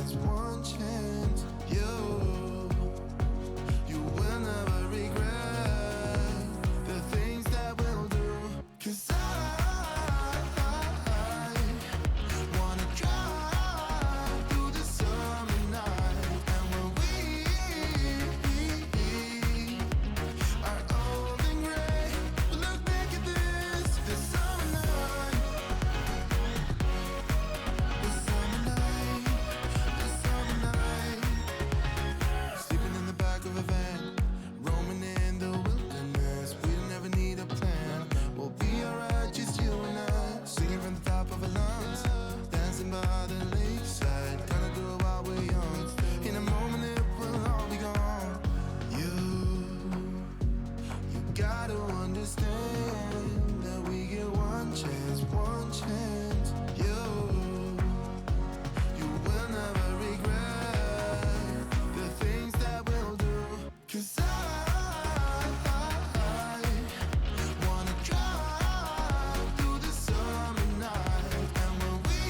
chance, one chance. You will never regret the things that we'll do. 'Cause I wanna drive through the summer night. And when we are old and gray, we'll look back at this summer night. This summer night, this summer night. Sleeping in the back of a van, roaming in the wilderness. We'll never need a plan, we'll be alright, just you and I. Singing from the top of our lungs, dancing by the lakeside. Gonna do it while we're young. In a moment it will all be gone. You gotta understand that we get one chance, one chance. You will never regret the things that we'll do. 'Cause I wanna drive through the summer night. And when we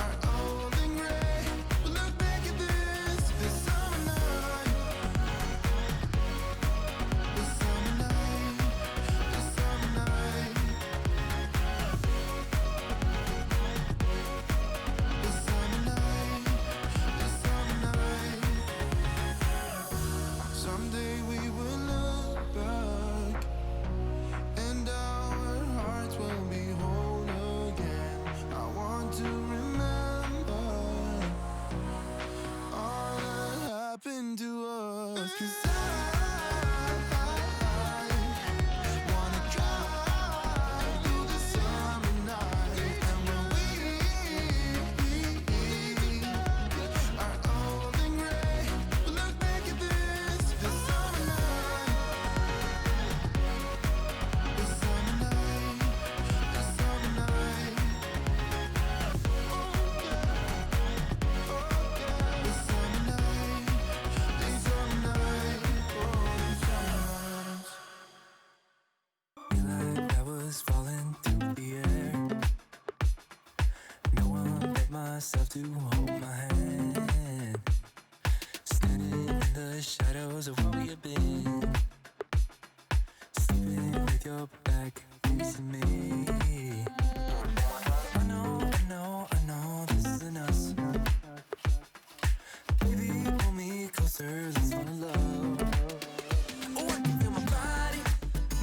are old and gray, we'll look back at this summer night. This summer night, this summer night. This summer night, this summer night. Someday we will look back and our hearts will be whole again. I want to remember all that happened to us. 'Cause I wanna drive through the summer night. And when we are old and gray, we'll look back at this summer night. This summer night, this summer night. This summer night, this summer night. This summer night. Feel like I was falling through the air. No one but myself to hold my hand. Standing in the shadows of what we have been. Sleeping with your back facing me. I know this isn't us. Baby, pull me closer, let's fall in love. Oh, I can feel my body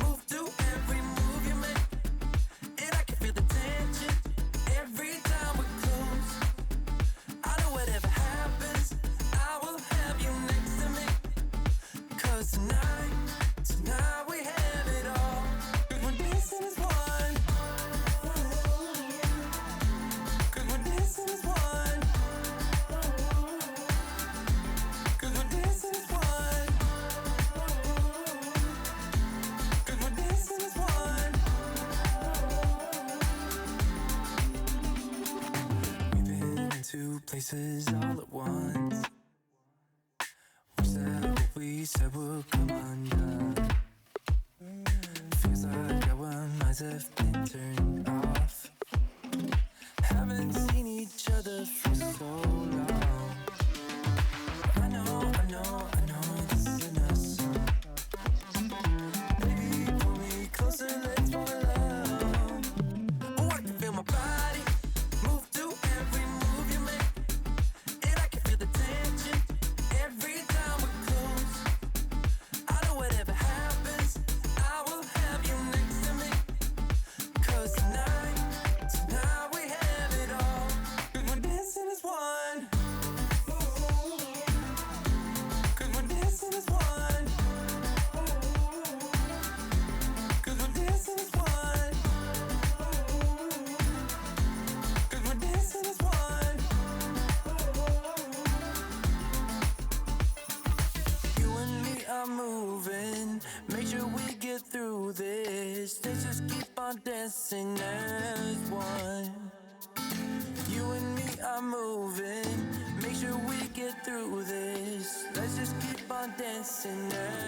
move to every move you make. And I can feel the tension every time we're close. I know whatever happens, I will have you next to me. 'Cause tonight we have it all. 'Cause we're dancing as one. 'Cause we're dancing as one. 'Cause we're dancing as one. 'Cause we're dancing as one. We've been in two places all at once. Wish that what we said would come undone. Feels like our minds have been turned off. Haven't seen each other for so long. I know this isn't us. Baby, pull me closer, let's fall in love. Oh, I can feel my body move to every move you make. And I can feel the tension every time we're close. I know whatever happens, I will have you next to me. 'Cause tonight we have it all. 'Cause we're dancing as one. 'Cause we're dancing as one. 'Cause we're dancing as one. 'Cause we're dancing as one. You and me are moving, make sure we get through this. Let's just keep on dancing as one. You and me are moving, make sure we get through this. Let's just keep on dancing as